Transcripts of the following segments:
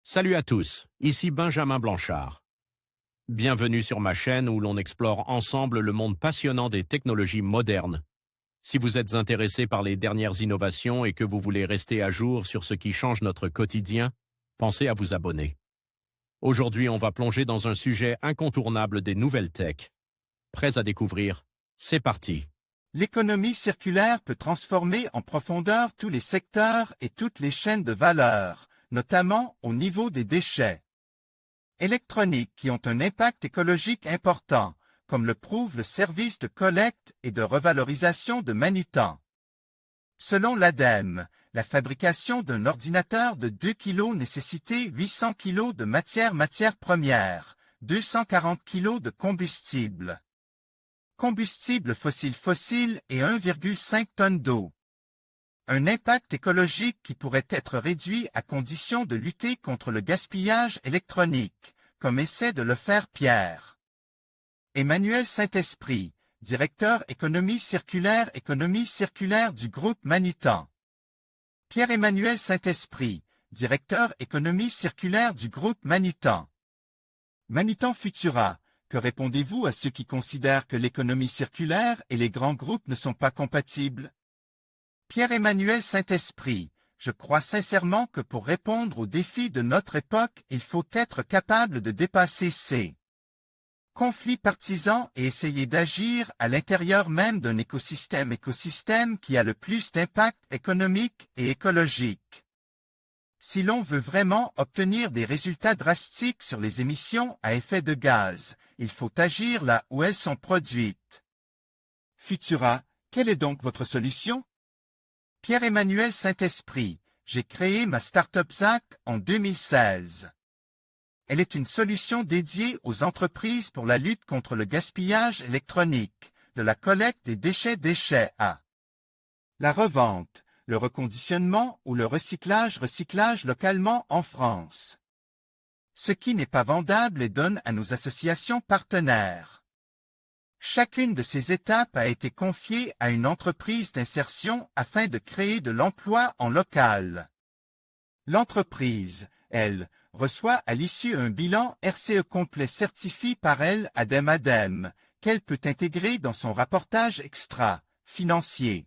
Salut à tous, ici Benjamin Blanchard. Bienvenue sur ma chaîne où l'on explore ensemble le monde passionnant des technologies modernes. Si vous êtes intéressé par les dernières innovations et que vous voulez rester à jour sur ce qui change notre quotidien, pensez à vous abonner. Aujourd'hui, on va plonger dans un sujet incontournable des nouvelles tech. Prêts à découvrir? C'est parti! L'économie circulaire peut transformer en profondeur tous les secteurs et toutes les chaînes de valeur, notamment au niveau des déchets électroniques qui ont un impact écologique important, comme le prouve le service de collecte et de revalorisation de Manutan. Selon l'ADEME, la fabrication d'un ordinateur de 2 kg nécessitait 800 kg de matières premières, 240 kg de combustible fossile et 1,5 tonnes d'eau. Un impact écologique qui pourrait être réduit à condition de lutter contre le gaspillage électronique, comme essaie de le faire Pierre Emmanuel Saint-Esprit, directeur économie circulaire du groupe Manutan. Pierre-Emmanuel Saint-Esprit, directeur économie circulaire du groupe Manutan. Manutan Futura, que répondez-vous à ceux qui considèrent que l'économie circulaire et les grands groupes ne sont pas compatibles? Pierre-Emmanuel Saint-Esprit, je crois sincèrement que pour répondre aux défis de notre époque, il faut être capable de dépasser ces conflits partisans et essayer d'agir à l'intérieur même d'un écosystème qui a le plus d'impact économique et écologique. Si l'on veut vraiment obtenir des résultats drastiques sur les émissions à effet de gaz, il faut agir là où elles sont produites. Futura, quelle est donc votre solution? Pierre-Emmanuel Saint-Esprit, j'ai créé ma start-up ZAC en 2016. Elle est une solution dédiée aux entreprises pour la lutte contre le gaspillage électronique, de la collecte des déchets à la revente, le reconditionnement ou le recyclage localement en France. Ce qui n'est pas vendable et donne à nos associations partenaires. Chacune de ces étapes a été confiée à une entreprise d'insertion afin de créer de l'emploi en local. L'entreprise, elle, reçoit à l'issue un bilan RCE complet certifié par elle ADEME, qu'elle peut intégrer dans son rapportage extra-financier.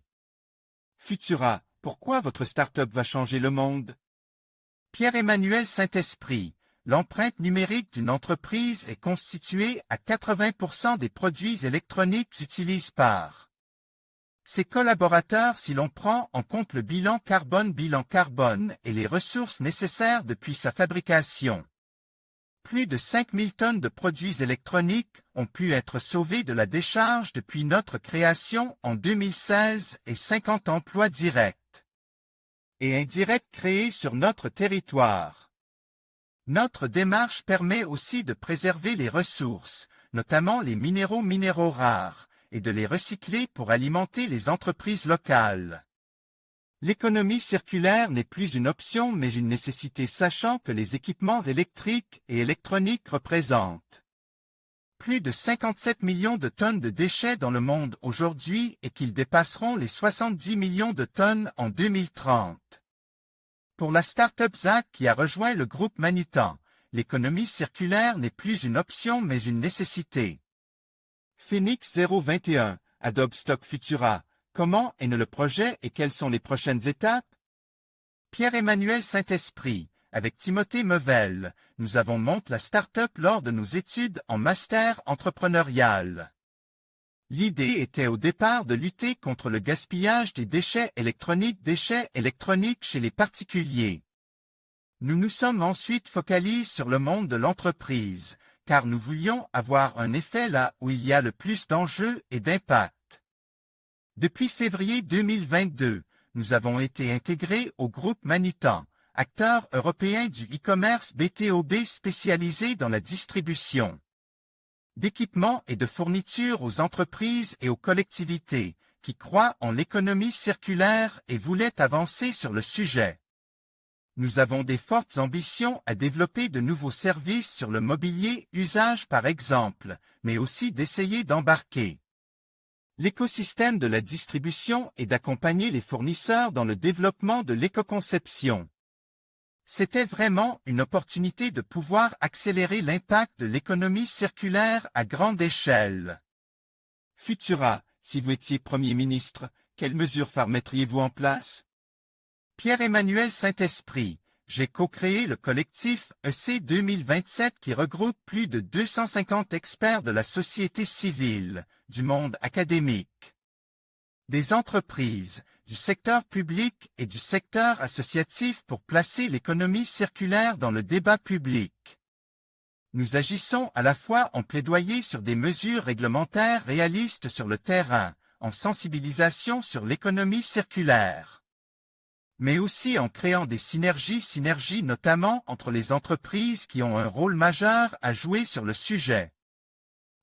Futura, pourquoi votre start-up va changer le monde? Pierre-Emmanuel Saint-Esprit, l'empreinte numérique d'une entreprise est constituée à 80% des produits électroniques utilisés par ses collaborateurs si l'on prend en compte le bilan carbone et les ressources nécessaires depuis sa fabrication. Plus de 5000 tonnes de produits électroniques ont pu être sauvés de la décharge depuis notre création en 2016 et 50 emplois directs et indirects créés sur notre territoire. Notre démarche permet aussi de préserver les ressources, notamment les minéraux rares, et de les recycler pour alimenter les entreprises locales. L'économie circulaire n'est plus une option mais une nécessité sachant que les équipements électriques et électroniques représentent plus de 57 millions de tonnes de déchets dans le monde aujourd'hui et qu'ils dépasseront les 70 millions de tonnes en 2030. Pour la start-up ZAC qui a rejoint le groupe Manutan, l'économie circulaire n'est plus une option mais une nécessité. Phoenix 021, Adobe Stock Futura, comment est né le projet et quelles sont les prochaines étapes? Pierre-Emmanuel Saint-Esprit, avec Timothée Mevel, nous avons monté la start-up lors de nos études en master entrepreneurial. L'idée était au départ de lutter contre le gaspillage des déchets électroniques chez les particuliers. Nous nous sommes ensuite focalisés sur le monde de l'entreprise, car nous voulions avoir un effet là où il y a le plus d'enjeux et d'impact. Depuis février 2022, nous avons été intégrés au groupe Manutan, acteur européen du e-commerce B2B spécialisé dans la distribution d'équipements et de fournitures aux entreprises et aux collectivités, qui croient en l'économie circulaire et voulaient avancer sur le sujet. Nous avons des fortes ambitions à développer de nouveaux services sur le mobilier usage par exemple, mais aussi d'essayer d'embarquer l'écosystème de la distribution et d'accompagner les fournisseurs dans le développement de l'éco-conception. C'était vraiment une opportunité de pouvoir accélérer l'impact de l'économie circulaire à grande échelle. Futura, si vous étiez Premier ministre, quelles mesures phares mettriez-vous en place? Pierre-Emmanuel Saint-Esprit, j'ai co-créé le collectif EC 2027 qui regroupe plus de 250 experts de la société civile, du monde académique, des entreprises, du secteur public et du secteur associatif pour placer l'économie circulaire dans le débat public. Nous agissons à la fois en plaidoyer sur des mesures réglementaires réalistes sur le terrain, en sensibilisation sur l'économie circulaire, mais aussi en créant des synergies notamment entre les entreprises qui ont un rôle majeur à jouer sur le sujet.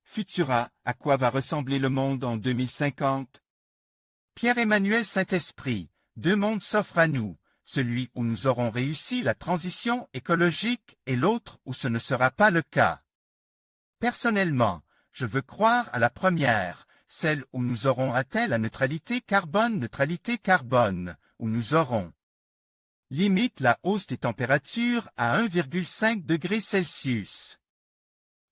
Futura, à quoi va ressembler le monde en 2050? Pierre-Emmanuel Saint-Esprit, deux mondes s'offrent à nous, celui où nous aurons réussi la transition écologique et l'autre où ce ne sera pas le cas. Personnellement, je veux croire à la première, celle où nous aurons atteint la neutralité carbone, où nous aurons limite la hausse des températures à 1,5 degré Celsius.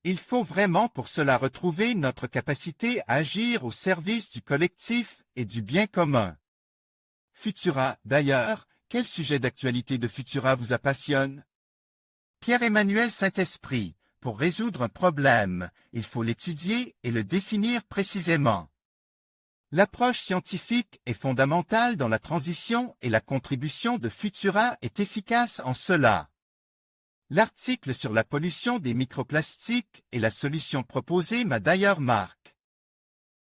Il faut vraiment pour cela retrouver notre capacité à agir au service du collectif et du bien commun. Futura, d'ailleurs, quel sujet d'actualité de Futura vous passionne? Pierre-Emmanuel Saint-Esprit, pour résoudre un problème, il faut l'étudier et le définir précisément. L'approche scientifique est fondamentale dans la transition et la contribution de Futura est efficace en cela. L'article sur la pollution des microplastiques et la solution proposée m'a d'ailleurs marqué.